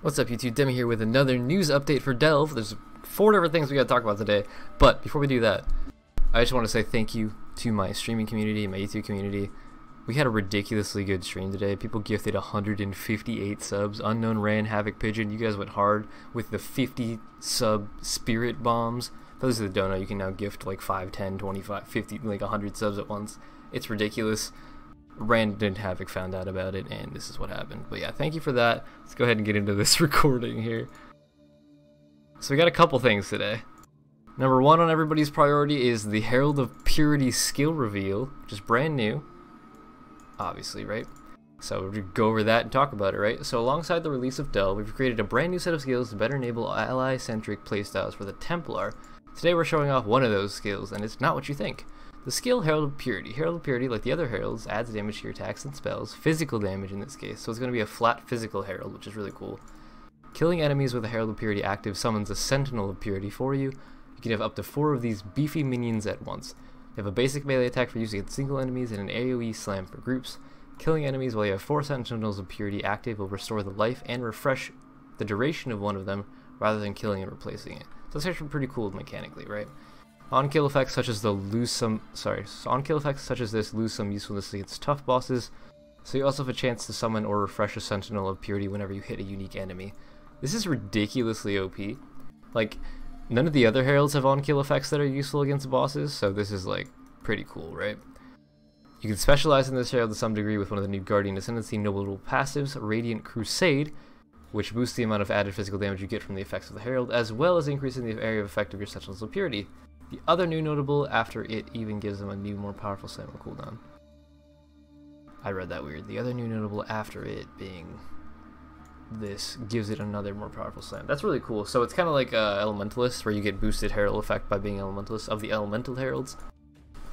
What's up YouTube, Demi here with another news update for Delve. There's 4 different things we gotta talk about today, but before we do that, I just want to say thank you to my streaming community, my YouTube community. We had a ridiculously good stream today. People gifted 158 subs. Unknown Ran, Havoc Pigeon, you guys went hard with the 50 sub spirit bombs. For those that don't know, you can now gift like 5, 10, 25, 50, like 100 subs at once. It's ridiculous. Rand and Havoc found out about it, and this is what happened. But yeah, thank you for that. Let's go ahead and get into this recording here. So we got a couple things today. Number 1 on everybody's priority is the Herald of Purity skill reveal, which is brand new. Obviously, right? So we'll go over that and talk about it, right? So alongside the release of Delve, we've created a brand new set of skills to better enable ally-centric playstyles for the Templar. Today we're showing off one of those skills, and it's not what you think. The skill Herald of Purity. Herald of Purity, like the other heralds, adds damage to your attacks and spells, physical damage in this case, so it's going to be a flat physical herald, which is really cool. Killing enemies with a Herald of Purity active summons a Sentinel of Purity for you. You can have up to 4 of these beefy minions at once. You have a basic melee attack for use against single enemies and an AoE slam for groups. Killing enemies while you have 4 Sentinels of Purity active will restore the life and refresh the duration of one of them, rather than killing and replacing it. So that's actually pretty cool mechanically, right? On-kill effects such as on-kill effects such as this lose some usefulness against tough bosses, so you also have a chance to summon or refresh a Sentinel of Purity whenever you hit a unique enemy. This is ridiculously OP. Like, none of the other heralds have on-kill effects that are useful against bosses, so this is like pretty cool, right? You can specialize in this herald to some degree with one of the new Guardian Ascendancy notable passives, Radiant Crusade, which boosts the amount of added physical damage you get from the effects of the herald, as well as increasing the area of effect of your Sentinels of Purity. The other new notable after it even gives them a new, more powerful slam cooldown. I read that weird. The other new notable after it being this gives it another more powerful slam. That's really cool. So it's kind of like Elementalist, where you get boosted herald effect by being Elementalist of the Elemental heralds.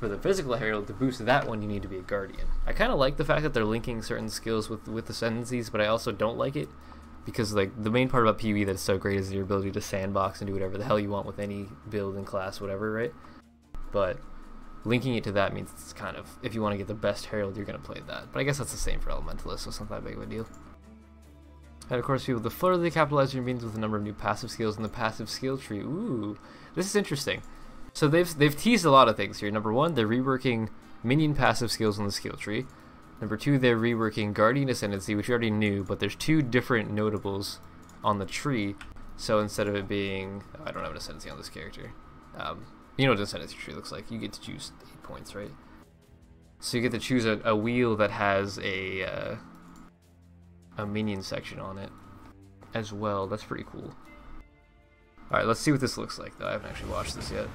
For the physical herald, to boost that one, you need to be a Guardian. I kind of like the fact that they're linking certain skills with ascendancies, but I also don't like it. Because like the main part about PvE that's so great is your ability to sandbox and do whatever the hell you want with any build and class, whatever, right? But linking it to that means it's kind of, if you want to get the best herald, you're going to play that. But I guess that's the same for Elementalist, so it's not that big of a deal. And of course, you have to further capitalize your means with a number of new passive skills in the passive skill tree. Ooh, this is interesting. So they've teased a lot of things here. Number 1, they're reworking minion passive skills in the skill tree. Number 2, they're reworking Guardian Ascendancy, which you already knew, but there's 2 different notables on the tree. So instead of it being, I don't have an Ascendancy on this character. You know what an Ascendancy tree looks like. You get to choose 8 points, right? So you get to choose a wheel that has a minion section on it as well. That's pretty cool. Alright, let's see what this looks like, though. I haven't actually watched this yet.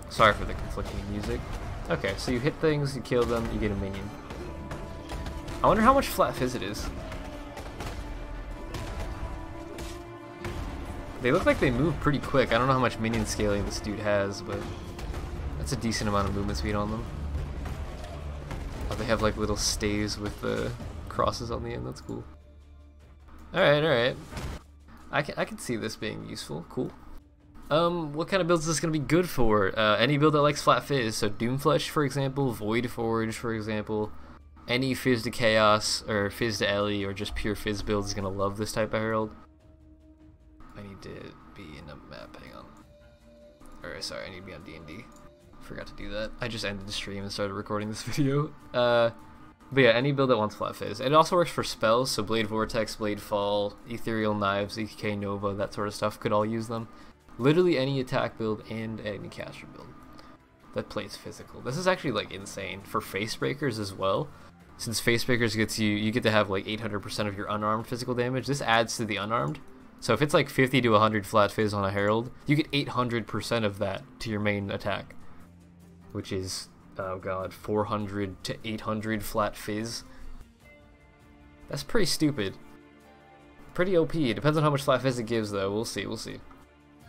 Sorry for the conflicting music. Okay, so you hit things, you kill them, you get a minion. I wonder how much flat fizz it is. They look like they move pretty quick. I don't know how much minion scaling this dude has, but that's a decent amount of movement speed on them. Oh, they have like little staves with the crosses on the end. That's cool. Alright, alright. I can see this being useful. Cool. What kind of build is this going to be good for? Any build that likes flat fizz, so Doomflesh, for example, Void Forge, for example. Any fizz to Chaos, or fizz to Ellie, or just pure fizz build is going to love this type of herald. I need to be in a map, hang on. Or, sorry, I need to be on D&D. Forgot to do that. I just ended the stream and started recording this video. But yeah, any build that wants flat fizz. It also works for spells, so Blade Vortex, Blade Fall, Ethereal Knives, EK Nova, that sort of stuff could all use them. Literally any attack build and any caster build that plays physical. This is actually like insane for face breakers as well. Since face breakers gets you get to have like 800% of your unarmed physical damage. This adds to the unarmed. So if it's like 50 to 100 flat fizz on a herald, you get 800% of that to your main attack, which is, oh god, 400 to 800 flat fizz. That's pretty stupid. Pretty OP. It depends on how much flat fizz it gives though. We'll see, we'll see.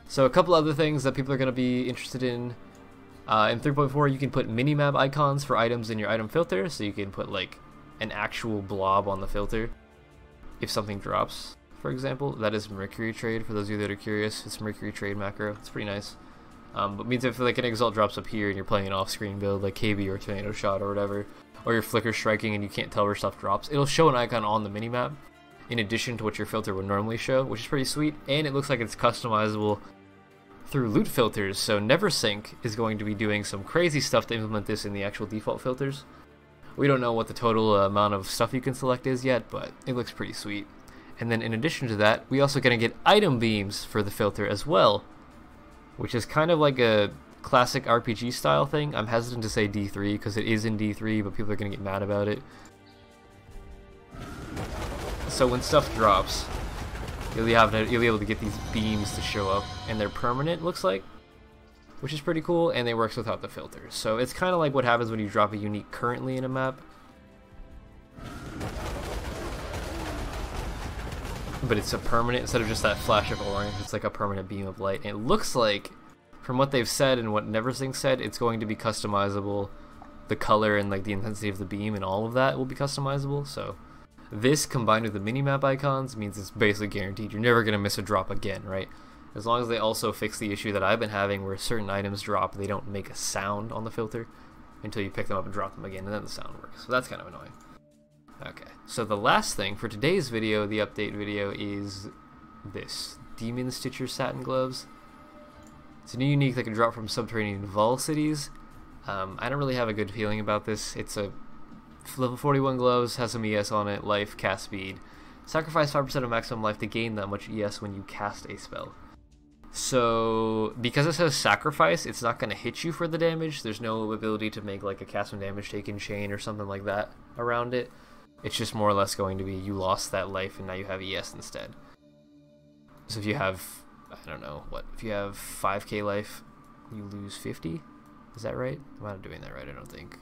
So a couple other things that people are going to be interested in 3.4, you can put minimap icons for items in your item filter, so you can put like an actual blob on the filter if something drops, for example. That is Mercury Trade, for those of you that are curious. It's Mercury Trade macro. It's pretty nice. But means if like an Exile drops up here and you're playing an off-screen build like KB or Tornado Shot or whatever, or you're flicker striking and you can't tell where stuff drops, it'll show an icon on the minimap in addition to what your filter would normally show, which is pretty sweet. And it looks like it's customizable through loot filters, so NeverSync is going to be doing some crazy stuff to implement this in the actual default filters. We don't know what the total amount of stuff you can select is yet, but it looks pretty sweet. And then in addition to that, we also gonna get item beams for the filter as well, which is kind of like a classic RPG style thing. I'm hesitant to say D3 because it is in D3, but people are gonna get mad about it. So when stuff drops, you'll be able to get these beams to show up, and they're permanent, looks like, which is pretty cool, and they work without the filters. So it's kind of like what happens when you drop a unique currently in a map, but it's a permanent instead of just that flash of orange. It's like a permanent beam of light, and it looks like, from what they've said and what NeverSync said, it's going to be customizable. The color and like the intensity of the beam and all of that will be customizable. So this combined with the minimap icons means it's basically guaranteed you're never gonna miss a drop again, right? As long as they also fix the issue that I've been having where certain items drop, they don't make a sound on the filter until you pick them up and drop them again, and then the sound works. So that's kind of annoying. Okay, so the last thing for today's video, the update video, is this. Demon Suture Satin Gloves. It's a new unique that can drop from subterranean Vol cities. I don't really have a good feeling about this. It's a level 41 gloves, has some ES on it, life, cast speed. Sacrifice 5% of maximum life to gain that much ES when you cast a spell. So, because it says sacrifice, it's not going to hit you for the damage. There's no ability to make like a cast when damage taken chain or something like that around it. It's just more or less going to be you lost that life and now you have ES instead. So if you have, I don't know, what, if you have 5k life, you lose 50? Is that right? I'm not doing that right, I don't think.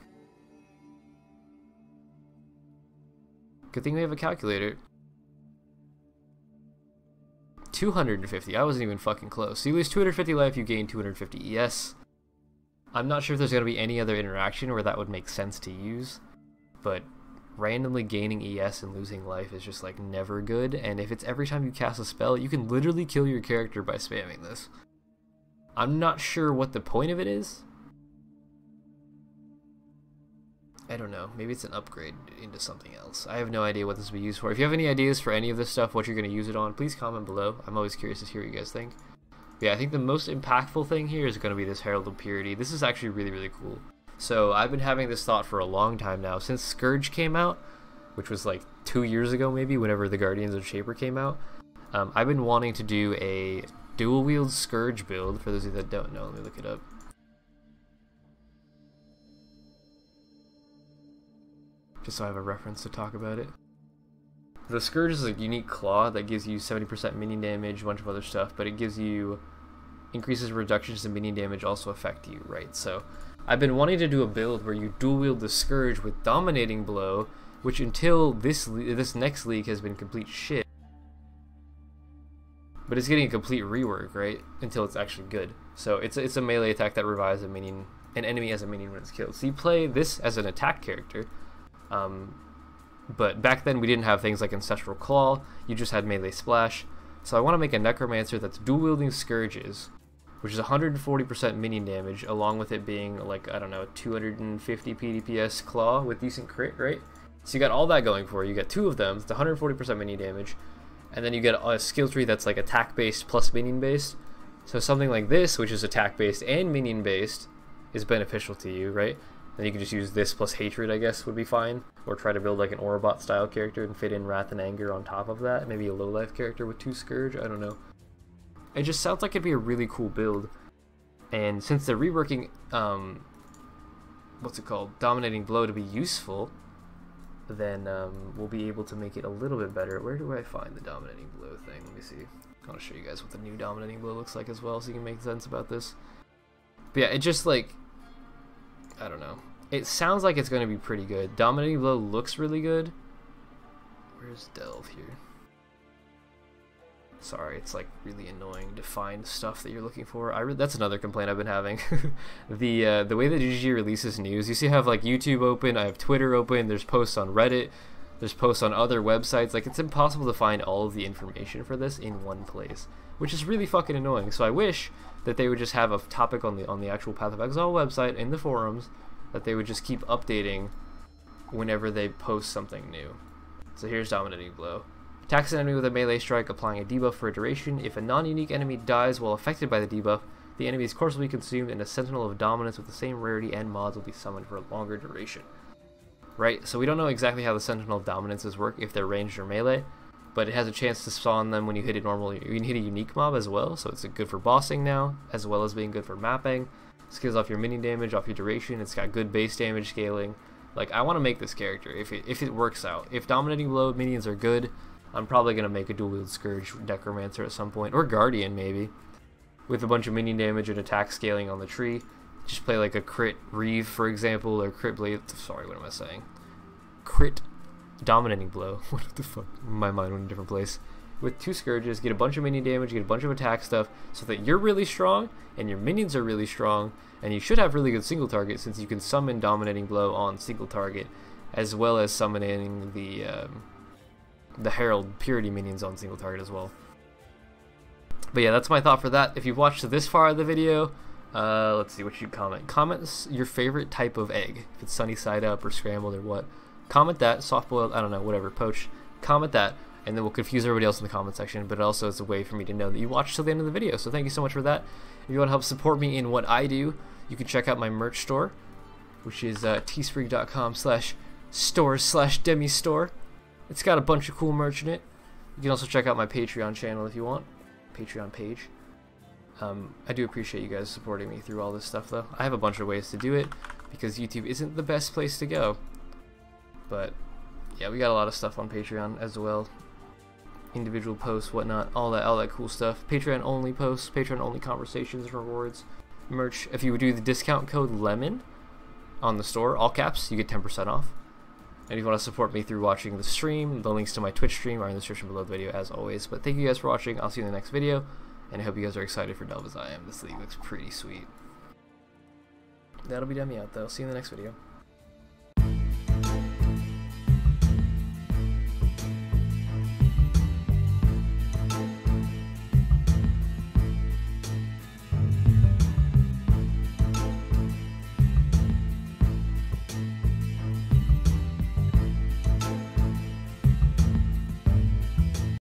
Good thing we have a calculator. 250. I wasn't even fucking close. So you lose 250 life, you gain 250 ES. I'm not sure if there's going to be any other interaction where that would make sense to use, but randomly gaining ES and losing life is just like never good, and if it's every time you cast a spell, you can literally kill your character by spamming this. I'm not sure what the point of it is. I don't know, maybe it's an upgrade into something else. I have no idea what this will be used for. If you have any ideas for any of this stuff, what you're going to use it on, please comment below. I'm always curious to hear what you guys think. But yeah, I think the most impactful thing here is going to be this Herald of Purity. This is actually really, really cool. So I've been having this thought for a long time now, since Scourge came out, which was like 2 years ago maybe, whenever the Guardians of Shaper came out. I've been wanting to do a dual wield Scourge build. For those of you that don't know, let me look it up. Just so I have a reference to talk about it. The Scourge is a unique claw that gives you 70% minion damage, a bunch of other stuff, but it gives you increases reductions in minion damage also affect you, right? So I've been wanting to do a build where you dual wield the Scourge with Dominating Blow, which until this next league has been complete shit. But it's getting a complete rework, right? Until it's actually good. So it's a melee attack that revives a minion, an enemy as a minion when it's killed. So you play this as an attack character. But back then we didn't have things like Ancestral Claw, you just had melee splash. So I want to make a Necromancer that's dual wielding Scourges, which is 140% minion damage, along with it being like, I don't know, 250 PDPS claw with decent crit, right? So you got all that going for you. You get two of them, it's 140% minion damage, and then you get a skill tree that's like attack based plus minion based. So something like this, which is attack based and minion based, is beneficial to you, right? Then you can just use this plus hatred, I guess, would be fine. Or try to build like an Orobot style character and fit in Wrath and Anger on top of that. Maybe a low life character with 2 Scourge, I don't know. It just sounds like it'd be a really cool build. And since they're reworking, what's it called? Dominating Blow to be useful, then we'll be able to make it a little bit better. Where do I find the Dominating Blow thing? Let me see. I'll show you guys what the new Dominating Blow looks like as well so you can make sense about this. But yeah, it just like, I don't know. It sounds like it's going to be pretty good. Dominating Blow looks really good. Where's Delve here? Sorry, it's like really annoying to find stuff that you're looking for. That's another complaint I've been having. The way that GG releases news, you see I have like YouTube open, I have Twitter open, there's posts on Reddit, there's posts on other websites. Like, it's impossible to find all of the information for this in one place, which is really fucking annoying. So I wish that they would just have a topic on the actual Path of Exile website in the forums that they would just keep updating whenever they post something new. So here's Dominating Blow. Attacks an enemy with a melee strike, applying a debuff for a duration. If a non-unique enemy dies while affected by the debuff, the enemy's corpse will be consumed and a Sentinel of Dominance with the same rarity and mods will be summoned for a longer duration. Right, so we don't know exactly how the Sentinel of Dominances work, if they're ranged or melee, but it has a chance to spawn them when you hit a you can hit a unique mob as well, so it's good for bossing now, as well as being good for mapping. Scales off your minion damage, off your duration, it's got good base damage scaling. Like, I want to make this character, if it works out. If Dominating Blow minions are good, I'm probably going to make a dual wield Scourge Necromancer at some point, or Guardian maybe, with a bunch of minion damage and attack scaling on the tree. Just play like a crit Reeve, for example, or crit Blade. Sorry, what am I saying? Crit Dominating Blow. What the fuck? My mind went in a different place. With 2 Scourges, get a bunch of minion damage, get a bunch of attack stuff, so that you're really strong, and your minions are really strong, and you should have really good single target, since you can summon Dominating Blow on single target, as well as summoning the Herald of Purity minions on single target as well. But yeah, that's my thought for that. If you've watched to this far of the video, let's see what you comment. Comment your favorite type of egg. If it's sunny side up or scrambled or what. Comment that. Soft boiled, I don't know, whatever, poached. Comment that, and then we'll confuse everybody else in the comment section, but also it's a way for me to know that you watched till the end of the video. So thank you so much for that. If you want to help support me in what I do, you can check out my merch store, which is teespring.com/stores/Demi store. It's got a bunch of cool merch in it. You can also check out my Patreon channel if you want. Patreon page. I do appreciate you guys supporting me through all this stuff, though. I have a bunch of ways to do it because YouTube isn't the best place to go. But yeah, we got a lot of stuff on Patreon as well. Individual posts, whatnot, all that cool stuff. Patreon only posts, Patreon only conversations, rewards, merch. If you would do the discount code LEMON on the store, all caps, you get 10% off. And if you want to support me through watching the stream, the links to my Twitch stream are in the description below the video as always. But thank you guys for watching. I'll see you in the next video, and I hope you guys are excited for Delve as I am. This league looks pretty sweet. That'll be Demi out though. See you in the next video.